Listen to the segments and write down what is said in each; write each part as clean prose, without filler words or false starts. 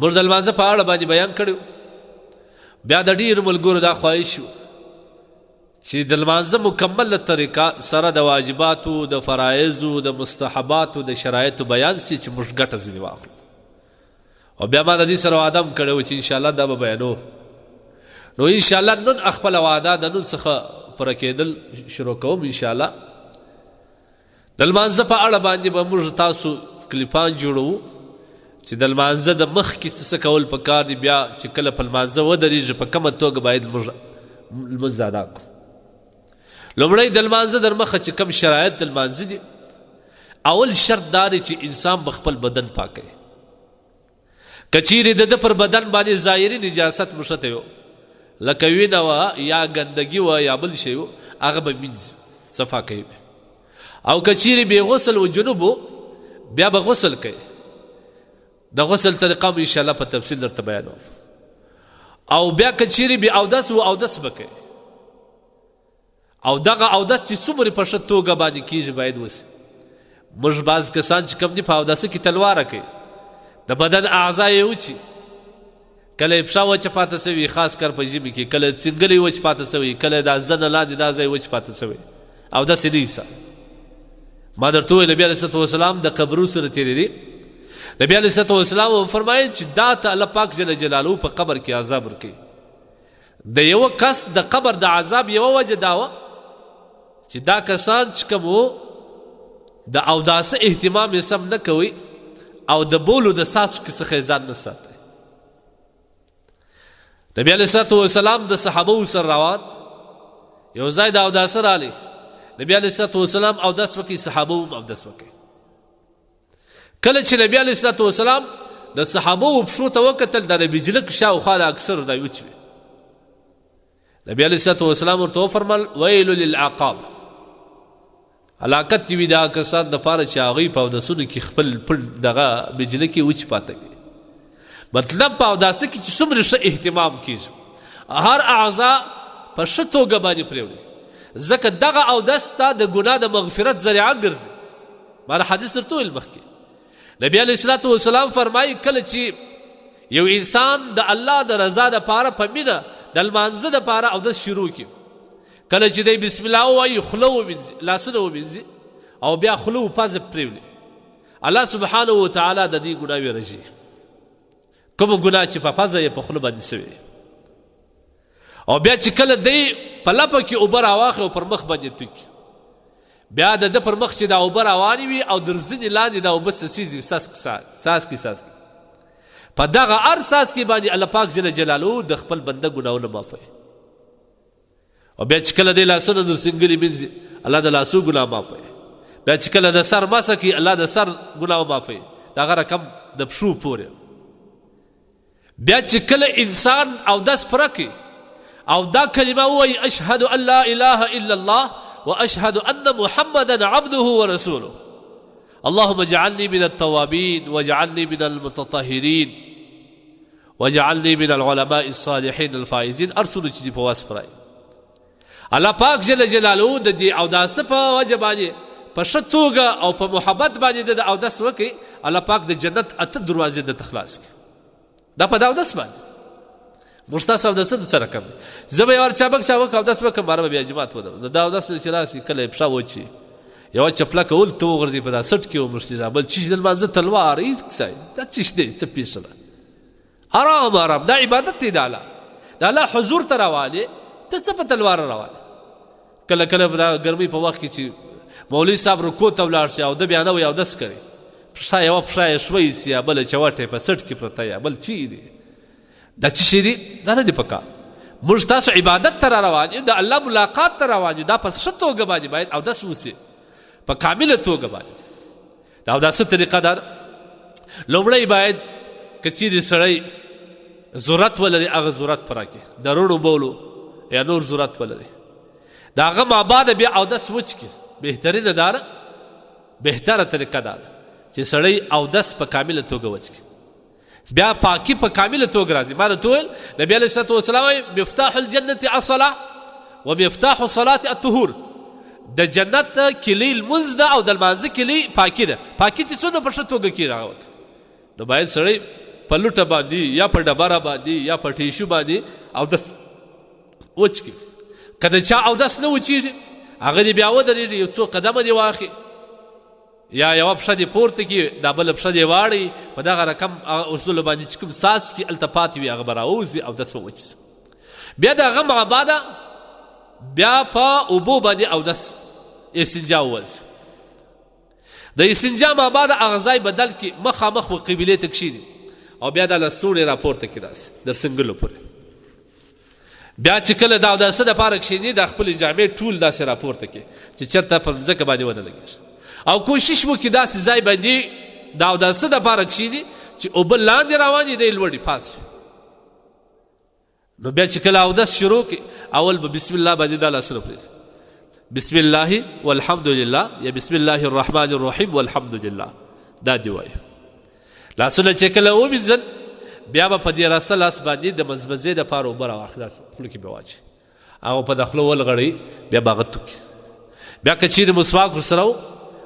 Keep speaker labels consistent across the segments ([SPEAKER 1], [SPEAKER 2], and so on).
[SPEAKER 1] موږ د لمانځه په اړه باندې بیان کړی. بیا د ډېرو ملګرو دا خواهش وو چې د لمانځه مکمله طریقه سره د واجباتو، د فرایضو، د مستحباتو، د شرایطو بیان سي چې موږ ګټه ځینې واخلو. او بیا ما د دې سره وعده هم کړې وه چې انشاءالله دا به بیانو. نو انشاءالله نن خپله وعده د نن څخه پوره کېدل شروع کوم. انشاءالله د لمانځه په اړه باندې به موږ تاسو کلیپان جوړوو چې د لمانځه د مخکې څه کول پکار دي، بیا چې کله په لمانځه ودرېږي په کومه توګه باید موږ لمونځ ادا کړو. لومړی د لمانځه در مخه چې کوم شرایط د لمانځه دي، اول شرط دا دی چې انسان به خپل بدن پاکوي. که چیرې د ده پر بدن باندې ظاهري نجاست مشته یو لکه وینه وه یا ګندګي وه یا بل شی و، هغه به مینځي، صفا کوي. او که چیرې بې غسل و جنوب و، بیا به غسل کوي. د غسل طریقه به انشاءالله په تفصیل درته بیانوم. او بیا که چیرې بې اودس و، اودس به کوي. او دغه اودس چې څومره په ښه توګه باندې کېږي باید وسي. موږ بعض کسان چې کوم دي په اوداسه کې تلواره کوي، د بدن اعضا یې وچي، کله یې پښه وچه پاته سوي، خاص کر په ژمي کې، کله څنګلی وچ پاته سوي، کله دا زنه لاندې دا ځای وچ پاته سوی، اودس یې نه ایسه. ما درته وویل نبي علیه السلام د قبرو سره تېرېدي. نبي علیه السلام فرمایل چې دا ته الله پاک جل جلاله په قبر کې عذاب ورکوي. د یوه کس د قبر د عذاب یوه وجه دا وه چې دا کسان چې کوم وو د اوداسه اهتمام یې سم نه کوي او د بولو د څاڅکو څخه یې ځان نه ساتي. نبي علیه السلام د صحابو سره روان، یو ځای د اوداسه رالی. نبي علیه السلام اودس وکړي، صحابه هم اودس وکړي. کله چې نبي علیه السلام د صحابو پښو ته وکتل، د بجلک شاوخوا د اکثرو دا وچ وي. نبي علیه السلام ورته وفرمل ویل للعقاب، هلاکت وي دا کسان دپاره چې هغوی په اودسونو کې خپل پړ دغه بجلکې وچ پاته وي. مطلب په اوداسه کې چې څومره ښه اهتمام کېږي، هر اعضا په ښه توګه باندې پرېوړي، ځکه دغه اودس ته د ګناه د مغفرت ذریعه ګرځي. ما د حدیث درته ویل مخکې. نبي علیه السلام فرمایي کله چې یو انسان د الله د رضا دپاره په مینه د لمانځه دپاره اودس شروع کړي، کله چې دی بسم الله ووایي، خوله ومینځي، لاسونه ومینځي او بیا خوله و پزه پرېولي، الله سبحانه وتعالی د دې ګناه رژي. کومه ګناه چې په پزه یې په خوله باندې سوې. او بیا چې کله دی په لپه کې اوبه راواخلي او پر مخ باندې توکي، بیا د ده پر مخ چې دا اوبه روانې وي او در ځینې لاندې دا اوبه څڅېږي، څاڅکي په دغه هر څاڅکي باندې الله پاک جل جلاله د خپل بنده ګناهونه معافوي. او بیا چې کله دی لاسونه در سنګلي مینځي، الله د لاسو ګناه معافوي. بیا چې کله د سر مسه کوي، الله د سر ګناه معافوي، د هغه رقم د پښو پورې. بیا چې کله انسان اودس پوره کوي او دا کلمه ووایي اشهد ان لا اله الا الله واشهد ان محمدا عبده ورسوله اللهم اجعلني من التوابين واجعلني من المتطهرين واجعلني من العلماء الصالحين الفائزين ارسلو چې په واس پرای. الله پاک جل جلاله د دې اوداسه په وجه باندې په ښه توګه او په محبت باندې د اودس وکړي، الله پاک د جنت 8 دروازې د خلاص کړي. دا په اودس باندې موږ تاسو اودس سره کوم. زه به یو چابک اودس وکړم، باره به بیا جماعت ودرم. د اودس چې راشي کله یې پښه وچي، یوه چپلکه ولته وغورځي په دا سټ کې ومرشي، را بل چیز د لمانځه تلوار هېڅ دا څه دی، څه پېښه ده. آرام دا عبادت دی. د الله حضور ته روانې، ته څه په تلوار روانې. کله کله په دا ګرمۍ په وخت کې چې مولوي صاحب رکو ته ولاړ شي او ده بیا نه وایي اودس کوي، یوه پښه یې ښوی سي یا بله چوټه یې په سټ کې پرته یا بل چی دی، دا څه شی دی؟ دا نه دی پکار. موږ تاسو عبادت ته را روان یو، د الله ملاقات ته روان یو، دا په ښه توګه باندې باید اودس وسي، په کامله توګه باندې. د اوداسه طریقه دا ده، لومړی باید که چیرې سړی ضرورت ولري هغه ضرورت پوره کړي، د روڼو بولو یا نور ضرورت ولري، د هغه مابعده بیا اودس وچ کړي. بهترینه دا ده، بهتره طریقه دا ده چې سړی اودس په کامله توګه وچ کړي، بیا پاکی په کامله توګه راځي. ما درته ویل نبي علیه السلام وایي مفتاح الجنة الصلاة ومفتاح الصلاة الطهور، د جنت کلی لمونځ ده او د لمانځه کلی پاکي ده. پاکي چې څونه په ښه توګه کړي، نو باید سړی په لوټه باندې یا په ډبره باندې یا په ټیشو باندې اودس وچکړي. که د چا اودس نه وچیږي هغه دې بیا ودرېږي، یو څو قدمه دې واخلي یا یوه پښه دې پورته کړي دا بله پښه دې واړوي، په دغه رقم اصولو باندې چې کوم ساس کړي هلته پاتې وي هغه به راووځي اودس به وچ سي. بیا د هغه مع بعده بیا په اوبو باندې اودس استنجا وویل سي. د استنجا مع بعد هغه ځای بدل کړي، مخامخ و قبلې ته کښېني او بیا دا لستوڼې راپورته کړي داسې در سنګلو پورې. بیا چې کله د اوداسه دپاره کښېني دا خپلې جامې ټول داسې راپورته کړي چې چېرته په مځکه باندې ونه لګېږي، او کوشش وکړي داسې ځای باندې د اوداسه دپاره کښېني چې اوبه لاندې روانې دی لوړې پاس وي. نو بیا چې کله اودس شروع کړي اول به بسم الله باندې دا لاسونه پرېږدي، بسم الله والحمد لله یا بسم الله الرحمن الرحیم والحمد لله دا دی وایي. لاسونه چې کله ومینځل بیا به په دې راسته لاس باندې د مزمزې دپاره اوبه راواخلي، خوله کې به واچي، هغه په د خوله ولغړوي، بیا به هغه توکي. بیا که چیرې مسواک ورسره و،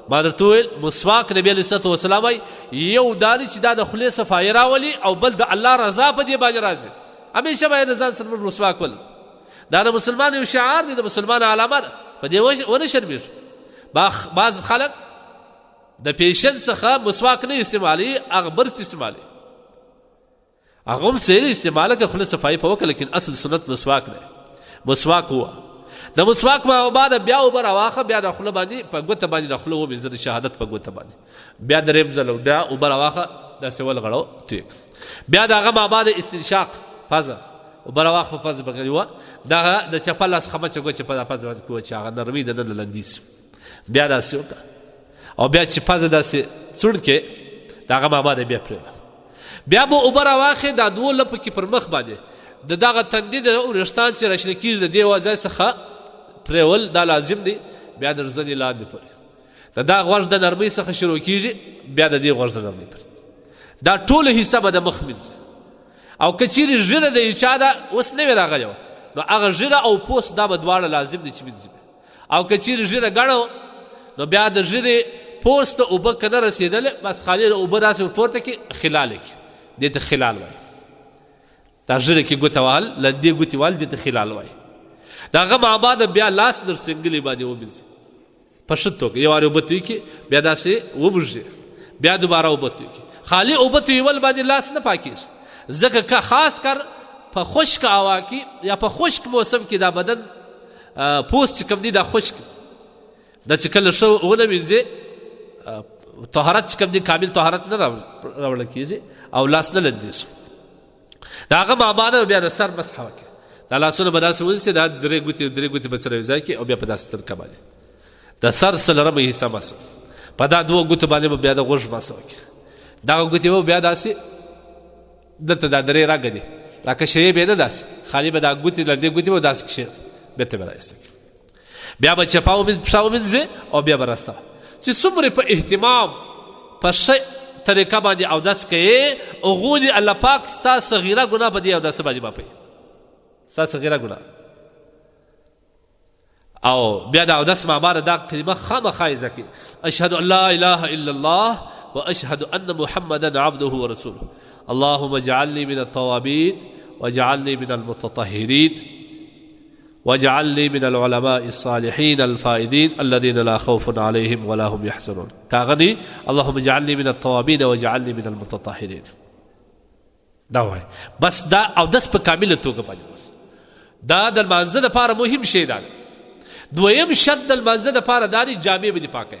[SPEAKER 1] ما درته وویل مسواک نبي علیه الصلوة والسلام وایي یو دا دی چې دا د خولې صفایي راولي او بل د الله رضا په دې باندې راځي. همیشه باید د ځان سره مسواک ولرو، دا د مسلمان یو شعار دی، د مسلمان علامه ده، په دې ونه شرمېږو. بعض خلک د پیشن څخه مسواک نه استعمالوي، هغه برس استعمالوي، هغه هم صحیح استعماله که خوله صفایي په وکړه، لیکن اصل سنت مسواک دی. مسواک هو د مسواک ما بعد بیا اوبه راواخه، بیا د خوله باندې په ګوته باندې د خوله ومینځه د شهادت په ګوته باندې، بیا درېیم ځل بیا اوبه راواخه داسې ولغړو توی کړه. بیا د هغه ما بعد استنشاق پزه اوبه راواخه په پزه باندې وه، دغه د چپه لاس خمچه ګوچې په پزه باندې کوه چې هغه نرمي د نن لندي سي. بیا داسې وکړه او بیا چې پزه داسې څوڼ کې د هغه ما بعد بیا پرېږده. بیا به اوبه راواخې دا دوو لپو کې پر مخ باندې د دغه تندي د وریښتان چې راشنه کېږي د دې ځای څخه پرېول دا لازم دی. بیا د زنې لاندې پورې د دا غوږ د نرمۍ څخه شروع کېږي، بیا د دې غوږ د نرمۍ پورې دا ټوله حصه به د مخ مینځي. او که چیرې ژیره د یو چا ده اوس نوې راغلې وه، نو هغه ژیره او پوست دا به دواړه لازم دی چې مینځي. او که چیرې ژیره ګڼه نو بیا د ژیرې پوست ته اوبه که نه رسېدلې بس خالي اوبه داسې ورپورته کړي، خلال یې کړي، دې ته خلال وایي. دا ژیره کې ګوته وهل لندې ګوتې وهل دې ته خلال وایي. د هغه مع بعد بیا لاس در سنګلې باندې ومینځي په ښه توګه، یو وارې اوبه توی کړي، بیا داسې ومږدي، بیا دوباره اوبه توی کړي. خالي اوبه تویول باندې لاس نه پاکېږي، ځکه که خاص کر په خشک هوا کې یا په خشک موسم کې دا بدن پوست چې کوم دی دا خشک دا چې کله ښه ونه مینځې طهارت چې کوم دی کامل طهارت نه راوړل کېږي او لاس نه لندېږي. د هغه مع بعد بیا د سر مسحه وکړي، دا لاسونه به داسې ونیسي، دا درې ګوتې به سره یو ځای کړي او بیا په داسې طریقه باندې د سر څلورمه حصه مسح، په دا دوو ګوتو باندې به بیا د غوږ مسح وکړي. دغه ګوتې به بیا داسې دلته دا درې رګه دي راکشوي به نه داسې، خالي به دا ګوتې لندې ګوتې به داسې کښېږدي، بېرته به رایسته کړي. بیا به چپه پښه ومینځي او بیا به راسته چې څومره په اهتمام په ښه طریقه باندې اودس کوې هغو دې الله پاک ستا صغیره ګناه په دې اوداسه باندې معافوي، ستا صغیره ګناه. او بیا د اودس مع بعد دا کلمه خامخا یې زده کړي، اشهد ان لا اله الا الله واشهد ان محمدا عبده ورسوله اللهم اجعلني من التوابين واجعلني من المتطهرين واجعلني من العلماء الصالحين الفائزين الذين لا خوف عليهم ولا هم يحزنون. كاغني اللهم اجعلني من التوابين واجعلني من المتطهرين. دا وای بس دا او داس په کامله توګه باندې بس دا د لمانځه لپاره مهم شی دی. دویم شرط د لمانځه لپاره داري جامې به دي پاکه،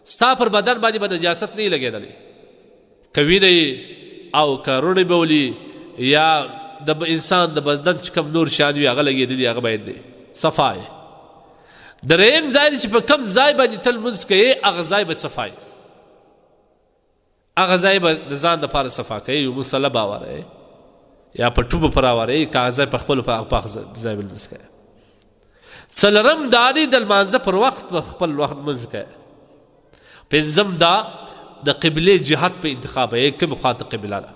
[SPEAKER 1] ستا پر بدن باندې به نجاست نه لګېدلې، کوینه او کارونه بولی یا د انسان د بدن چې کوم نور شان وي هغه لګېدلي هغه باید دی صفای. درېیم ځای چې په کوم ځای باندې تل لمونځ کوې هغه ځای به صفای، هغه ځای به د ځان دپاره صفا کوې، یو مصله به اواروې یا په ټوبه پر اواروې که هغه ځای په خپلو په ځای به لمونځ کوې. څلورم دا دی د لمانځه پر وخت په خپل وخت لمونځ کوې. پنځم دا د قبلې جهت په انتخاب یې کوم خواته قبله ده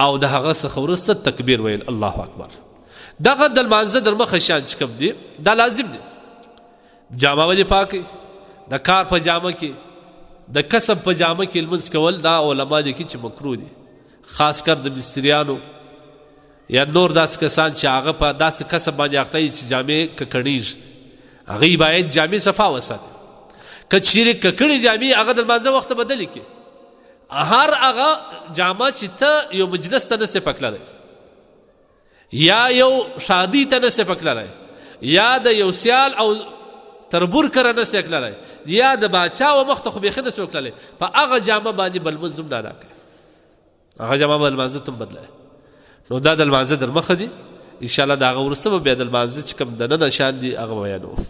[SPEAKER 1] او د هغه څخه وروسته تکبیر ویل الله اکبر. دغه د لمانځه در مخه شیان چې کوم دي دا لازم دي. جامه به دې پاکې، د کار په جامه کې د کسب په جامه کې لمونځ کول دا علما لیکي چې مکروه دي، خاص کر د مستریانو یا نور داسې کسان چې هغه په داسې کسب باندې اخته وي چې جامې ککړېږي، هغوی باید جامې صفا وساتي. که چیرې ککړې جامې هغه د لمانځه وخته بدلې کړي، هر هغه جامه چې ته یو مجلس ته نسې پکللی یا یو شادي ته نسې پکللی یا د یو سیال او تربور کره نسې کللی یا د باچا و مخ ته خو بیخي نسې وکللی، په هغه جامه باندې به لمونځ هم نه ادا کوي، هغه جامه به لمانځه ته هم بدلوي. نو دا د لمانځه در مخه دي، انشاءالله د هغه وروسته به بیا د لمانځه چې کوم دننه شیان دي هغه به بیانوو.